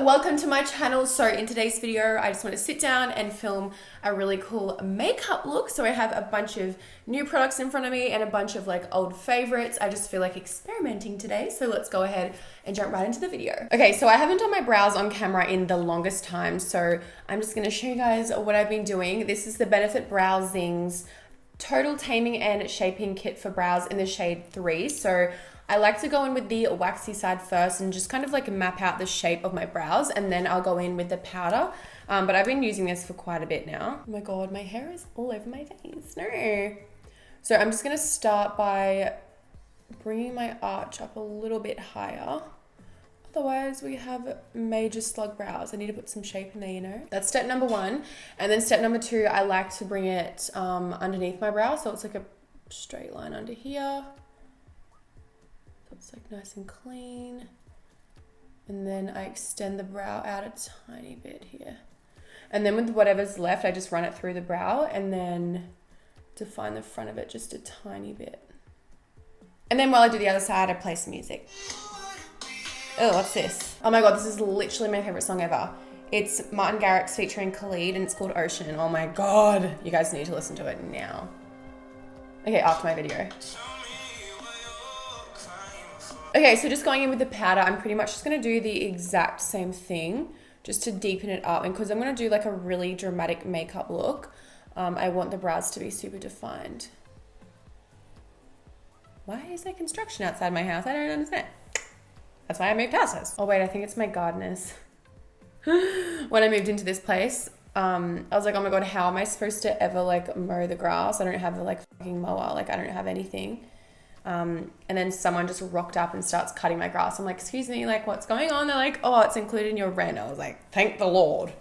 welcome to my channel. So in today's video, I just want to sit down and film a really cool makeup look. So I have a bunch of new products in front of me and a bunch of like old favorites. I just feel like experimenting today. So let's go ahead and jump right into the video. Okay, so I haven't done my brows on camera in the longest time. So I'm just going to show you guys what I've been doing. This is the Benefit Brow Zings Total Taming and Shaping Kit for Brows in the shade 3. So I like to go in with the waxy side first and just kind of like map out the shape of my brows, and then I'll go in with the powder. But I've been using this for quite a bit now. Oh my God, my hair is all over my face. No. So I'm just going to start by bringing my arch up a little bit higher. Otherwise, we have major slug brows. I need to put some shape in there, you know. That's step number 1. And then step number 2, I like to bring it underneath my brow. So it's like a straight line under here. It's like nice and clean. And then I extend the brow out a tiny bit here. And then with whatever's left, I just run it through the brow and then define the front of it just a tiny bit. And then while I do the other side, I play some music. Oh, what's this? Oh my God, this is literally my favorite song ever. It's Martin Garrix featuring Khalid and it's called Ocean. Oh my God, you guys need to listen to it now. Okay, after my video. Okay, so just going in with the powder, I'm pretty much just going to do the exact same thing just to deepen it up. And because I'm going to do like a really dramatic makeup look, I want the brows to be super defined. Why is there construction outside my house? I don't understand. That's why I moved houses. Oh wait, I think it's my gardeners. When I moved into this place, I was like, oh my God, how am I supposed to ever like mow the grass? I don't have a like fucking mower. Like I don't have anything. And then someone just rocked up and starts cutting my grass. I'm like, excuse me, like what's going on? They're like, oh, it's included in your rent. I was like, thank the Lord.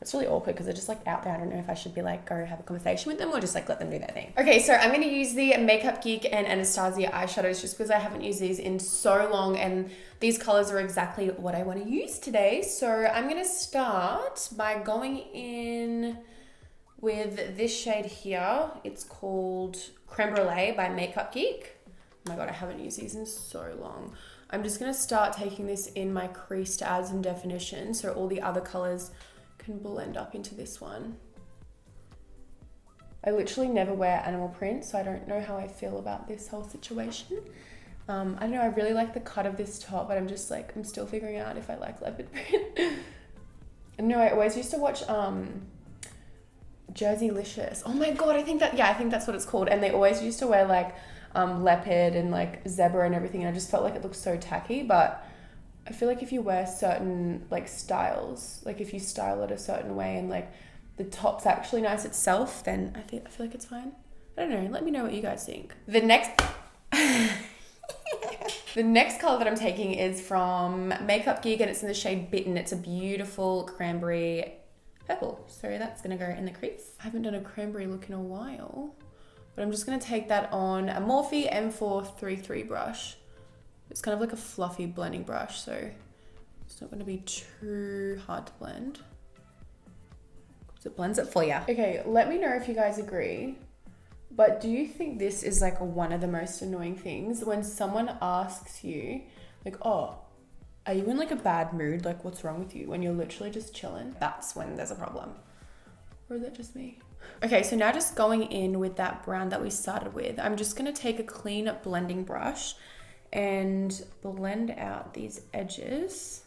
It's really awkward because they're just like out there. I don't know if I should be like, go have a conversation with them or just like let them do their thing. Okay, so I'm going to use the Makeup Geek and Anastasia eyeshadows just because I haven't used these in so long and these colors are exactly what I want to use today. So I'm going to start by going in with this shade here. It's called Creme Brulee by Makeup Geek. Oh my God, I haven't used these in so long. I'm just going to start taking this in my crease to add some definition so all the other colors can blend up into this one. I literally never wear animal print, so I don't know how I feel about this whole situation. I don't know, I really like the cut of this top, but I'm just like, I'm still figuring out if I like leopard print. No, I always used to watch Jerseylicious. Oh my God, I think that's what it's called. And they always used to wear like leopard and like zebra and everything, and I just felt like it looked so tacky. But I feel like if you wear certain like styles, like if you style it a certain way and like the top's actually nice itself, then I feel like it's fine. I don't know, let me know what you guys think. The next the next color that I'm taking is from Makeup Geek and it's in the shade Bitten. It's a beautiful cranberry purple, so that's gonna go in the crease. I haven't done a cranberry look in a while, but I'm just going to take that on a Morphe M433 brush. It's kind of like a fluffy blending brush, so it's not going to be too hard to blend. Because it blends it for you. Okay, let me know if you guys agree. But do you think this is like one of the most annoying things? When someone asks you, like, oh, are you in like a bad mood? Like, what's wrong with you? When you're literally just chilling. That's when there's a problem. Or is that just me? Okay, so now just going in with that brown that we started with, I'm just going to take a clean blending brush and blend out these edges.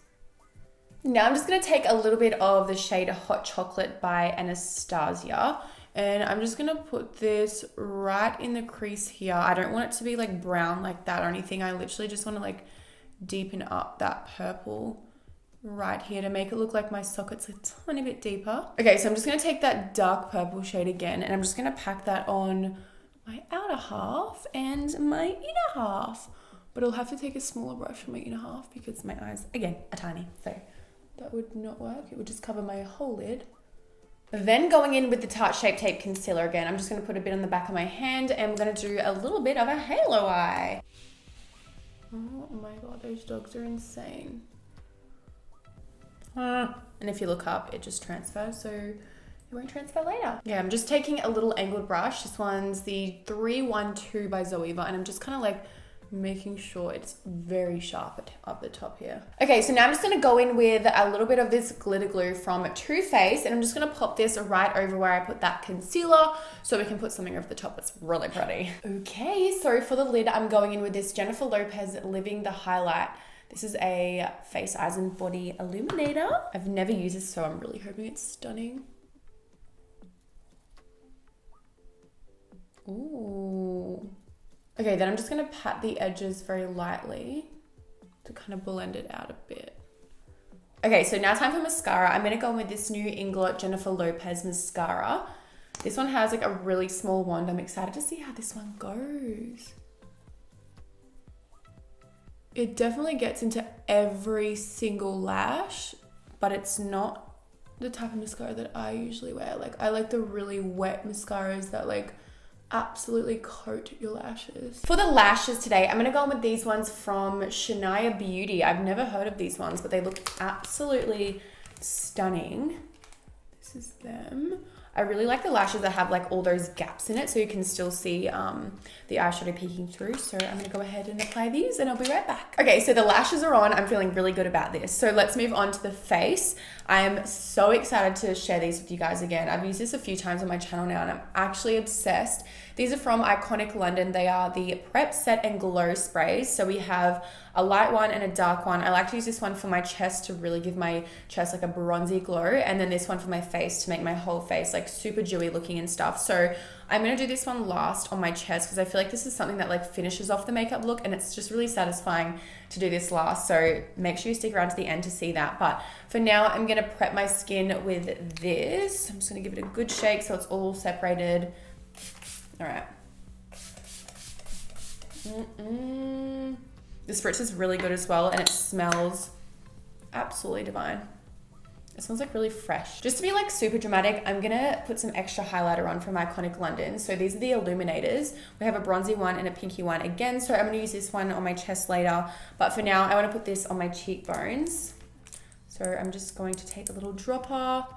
Now I'm just going to take a little bit of the shade Hot Chocolate by Anastasia and I'm just going to put this right in the crease here. I don't want it to be like brown like that or anything. I literally just want to like deepen up that purple right here to make it look like my socket's a tiny bit deeper. Okay, so I'm just going to take that dark purple shade again and I'm just going to pack that on my outer half and my inner half. But I'll have to take a smaller brush for my inner half because my eyes, again, are tiny. So that would not work. It would just cover my whole lid. Then going in with the Tarte Shape Tape Concealer again, I'm just going to put a bit on the back of my hand and we're going to do a little bit of a halo eye. Oh my God, those dogs are insane. And if you look up, it just transfers, so it won't transfer later. Yeah, I'm just taking a little angled brush. This one's the 312 by Zoeva, and I'm just kind of like making sure it's very sharp up the top here. Okay, so now I'm just gonna go in with a little bit of this glitter glue from Too Faced, and I'm just gonna pop this right over where I put that concealer so we can put something over the top that's really pretty. Okay, so for the lid, I'm going in with this Jennifer Lopez Living the Highlight. This is a face, eyes, and body illuminator. I've never used this, so I'm really hoping it's stunning. Ooh. Okay, then I'm just gonna pat the edges very lightly to kind of blend it out a bit. Okay, so now time for mascara. I'm gonna go in with this new INGLOT Jennifer Lopez mascara. This one has like a really small wand. I'm excited to see how this one goes. It definitely gets into every single lash, but it's not the type of mascara that I usually wear. Like, I like the really wet mascaras that like absolutely coat your lashes. For the lashes today, I'm gonna go in with these ones from Sheniah Beauty. I've never heard of these ones, but they look absolutely stunning. This is them. I really like the lashes that have like all those gaps in it so you can still see the eyeshadow peeking through. So I'm gonna go ahead and apply these and I'll be right back. Okay, so the lashes are on. I'm feeling really good about this. So let's move on to the face. I am so excited to share these with you guys again. I've used this a few times on my channel now and I'm actually obsessed. These are from Iconic London. They are the Prep, Set and Glow sprays. So we have a light one and a dark one. I like to use this one for my chest to really give my chest like a bronzy glow, and then this one for my face to make my whole face like super dewy looking and stuff. So I'm gonna do this one last on my chest because I feel like this is something that like finishes off the makeup look, and it's just really satisfying to do this last. So make sure you stick around to the end to see that. But for now, I'm gonna prep my skin with this. I'm just gonna give it a good shake so it's all separated. All right. The spritz is really good as well, and it smells absolutely divine. It smells like really fresh. Just to be like super dramatic, I'm gonna put some extra highlighter on from Iconic London. So these are the Illuminators. We have a bronzy one and a pinky one again. So I'm gonna use this one on my chest later. But for now, I wanna put this on my cheekbones. So I'm just going to take a little dropper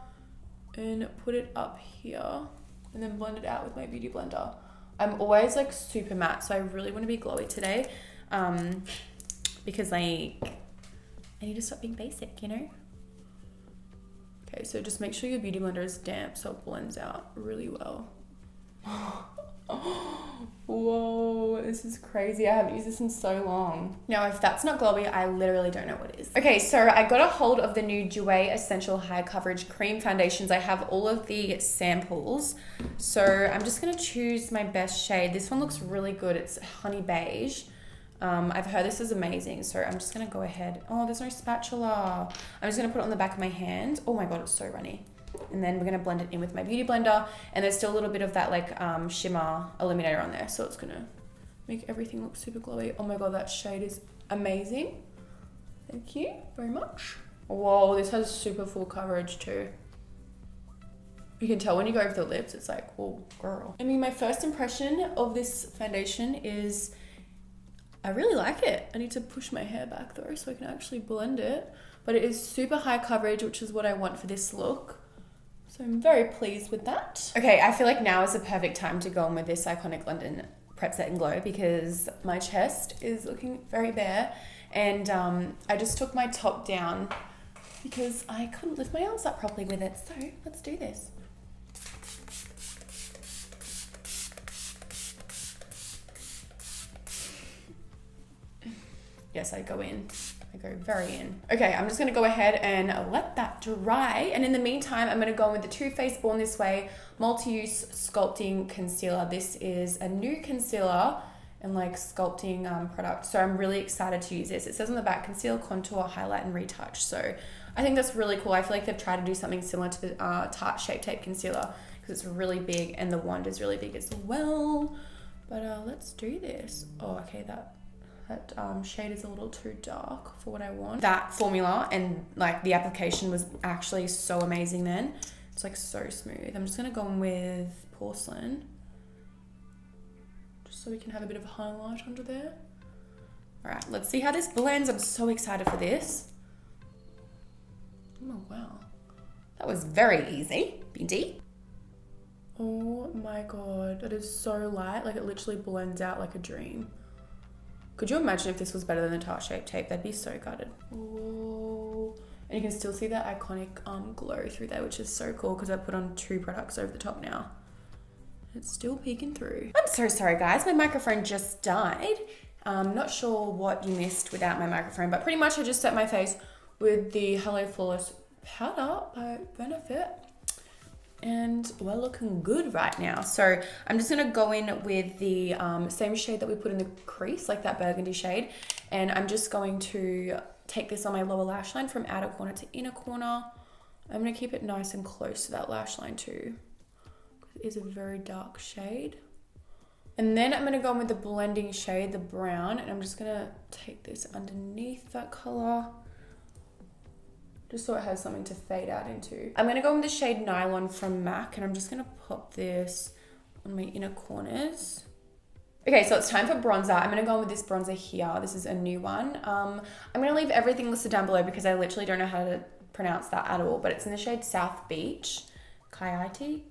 and put it up here and then blend it out with my beauty blender. I'm always like super matte, so I really wanna be glowy today. Because like, I need to stop being basic, you know? Okay, so just make sure your beauty blender is damp so it blends out really well. Whoa, this is crazy. I haven't used this in so long. Now, if that's not glowy, I literally don't know what is. Okay, so I got a hold of the new Jouer Essential High Coverage Cream Foundations. I have all of the samples. So I'm just gonna choose my best shade. This one looks really good. It's Honey Beige. I've heard this is amazing, so I'm just gonna go ahead. Oh, there's no spatula. I'm just gonna put it on the back of my hand. Oh my God, it's so runny. And then we're gonna blend it in with my beauty blender. And there's still a little bit of that like shimmer illuminator on there. So it's gonna make everything look super glowy. Oh my God, that shade is amazing. Thank you very much. Whoa, this has super full coverage too. You can tell when you go over the lips, it's like, oh girl. I mean, my first impression of this foundation is I really like it. I need to push my hair back though so I can actually blend it. But it is super high coverage, which is what I want for this look. So I'm very pleased with that. Okay, I feel like now is the perfect time to go on with this Iconic London Prep, Set and Glow because my chest is looking very bare. And I just took my top down because I couldn't lift my arms up properly with it. So let's do this. Yes, I go in. I go very in. Okay, I'm just gonna go ahead and let that dry. And in the meantime, I'm gonna go in with the Too Faced Born This Way Multi-Use Sculpting Concealer. This is a new concealer and like sculpting product. So I'm really excited to use this. It says on the back, conceal, contour, highlight, and retouch. So I think that's really cool. I feel like they've tried to do something similar to the Tarte Shape Tape Concealer because it's really big and the wand is really big as well. But let's do this. Oh, okay, that shade is a little too dark for what I want. That formula and like the application was actually so amazing then. It's like so smooth. I'm just gonna go in with Porcelain just so we can have a bit of a highlight under there. All right, let's see how this blends. I'm so excited for this. Oh wow, that was very easy, Binti. Oh my God, that is so light. Like it literally blends out like a dream. Could you imagine if this was better than the Tarte Shape Tape? That'd be so gutted. Whoa. And you can still see that iconic glow through there, which is so cool because I put on 2 products over the top now. It's still peeking through. I'm so sorry, guys. My microphone just died. Not sure what you missed without my microphone, but pretty much I just set my face with the Hello Flawless powder by Benefit. And we're looking good right now. So I'm just gonna go in with the same shade that we put in the crease, like that burgundy shade. And I'm just going to take this on my lower lash line from outer corner to inner corner. I'm gonna keep it nice and close to that lash line too. It is a very dark shade. And then I'm gonna go in with the blending shade, the brown, and I'm just gonna take this underneath that color, just so it has something to fade out into. I'm gonna go in with the shade Nylon from MAC, and I'm just gonna pop this on my inner corners. Okay, so it's time for bronzer. I'm gonna go in with this bronzer here. This is a new one. I'm gonna leave everything listed down below because I literally don't know how to pronounce that at all, but it's in the shade South Beach. Ciate?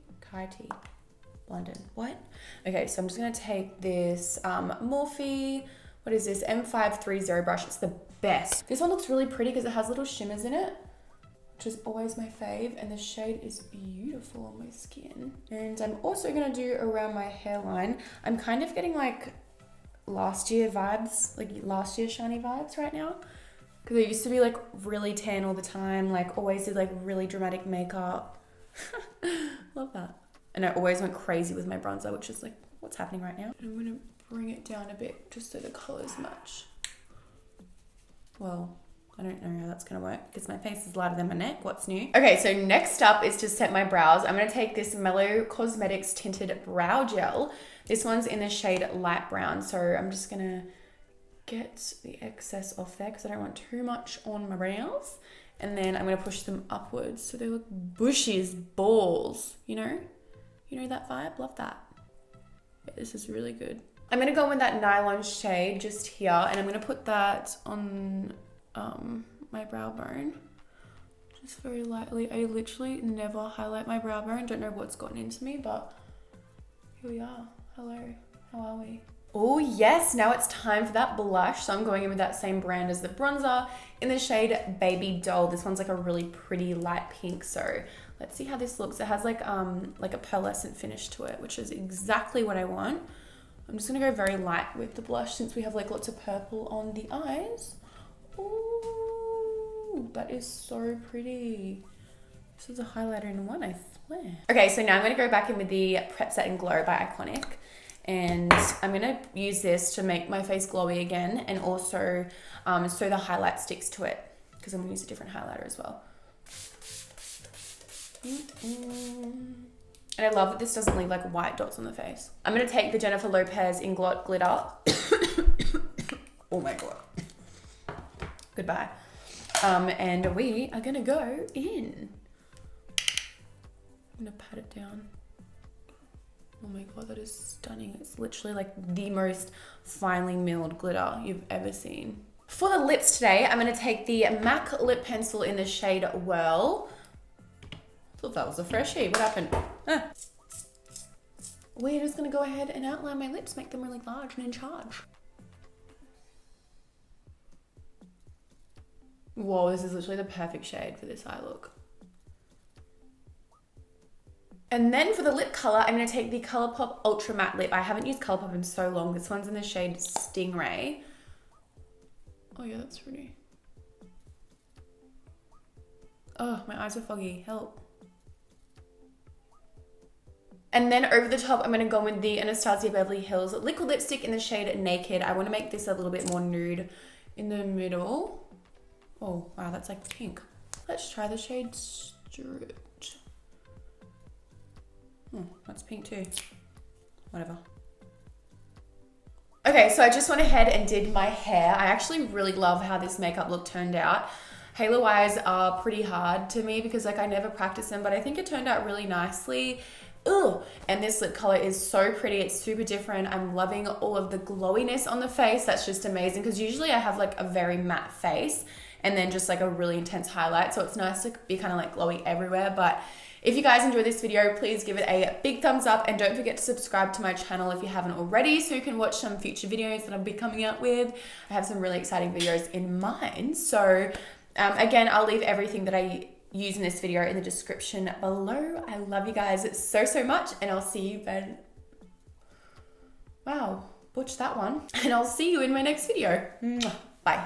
London. What? Okay, so I'm just gonna take this Morphe, what is this? M530 brush. It's the best. This one looks really pretty because it has little shimmers in it, which is always my fave, and the shade is beautiful on my skin. And I'm also gonna do around my hairline. I'm kind of getting like last year vibes, like last year shiny vibes right now. Because I used to be like really tan all the time, like always did like really dramatic makeup. Love that. And I always went crazy with my bronzer, which is like what's happening right now. I'm gonna bring it down a bit just so the colors match. Well, I don't know how that's gonna work because my face is lighter than my neck. What's new? Okay, so next up is to set my brows. I'm gonna take this Mellow Cosmetics Tinted Brow Gel. This one's in the shade Light Brown. So I'm just gonna get the excess off there because I don't want too much on my brows. And then I'm gonna push them upwards so they look bushy as balls, you know? You know that vibe? Love that. Yeah, this is really good. I'm gonna go in that Nylon shade just here, and I'm gonna put that on my brow bone. Just very lightly. I literally never highlight my brow bone. Don't know what's gotten into me, but here we are. Hello, how are we? Oh yes, now it's time for that blush. So I'm going in with that same brand as the bronzer in the shade Baby Doll. This one's like a really pretty light pink. So let's see how this looks. It has like a pearlescent finish to it, which is exactly what I want. I'm just gonna go very light with the blush since we have like lots of purple on the eyes. Ooh, that is so pretty. This is a highlighter in one, I swear. Okay, so now I'm gonna go back in with the Prep Set and Glow by Iconic. And I'm gonna use this to make my face glowy again, and also so the highlight sticks to it, because I'm gonna use a different highlighter as well. And I love that this doesn't leave like white dots on the face. I'm gonna take the Jeniffer Lopez INGLOT glitter. Oh my god. Goodbye. And we are gonna go in. I'm gonna pat it down. Oh my god, that is stunning. It's literally like the most finely milled glitter you've ever seen. For the lips today, I'm gonna take the MAC lip pencil in the shade Whirl. Thought that was a freshie. What happened? Ah. We're just gonna go ahead and outline my lips, make them really large and in charge. Whoa, this is literally the perfect shade for this eye look. And then for the lip color, I'm gonna take the Colourpop Ultra Matte Lip. I haven't used Colourpop in so long. This one's in the shade Stingray. Oh yeah, that's pretty. Oh, my eyes are foggy, help. And then over the top, I'm gonna go with the Anastasia Beverly Hills liquid lipstick in the shade Naked. I wanna make this a little bit more nude in the middle. Oh, wow, that's like pink. Let's try the shade Stretch. Oh, that's pink too. Whatever. Okay, so I just went ahead and did my hair. I actually really love how this makeup look turned out. Halo eyes are pretty hard to me because like I never practice them, but I think it turned out really nicely. ugh. And this lip color is so pretty. It's super different. I'm loving all of the glowiness on the face. That's just amazing because usually I have like a very matte face and then just like a really intense highlight. So it's nice to be kind of like glowy everywhere. But if you guys enjoyed this video, please give it a big thumbs up and don't forget to subscribe to my channel if you haven't already so you can watch some future videos that I'll be coming out with. I have some really exciting videos in mind. So again, I'll leave everything that I use in this video in the description below. I love you guys so, so much and I'll see you then. Wow, butch that one. And I'll see you in my next video. Bye.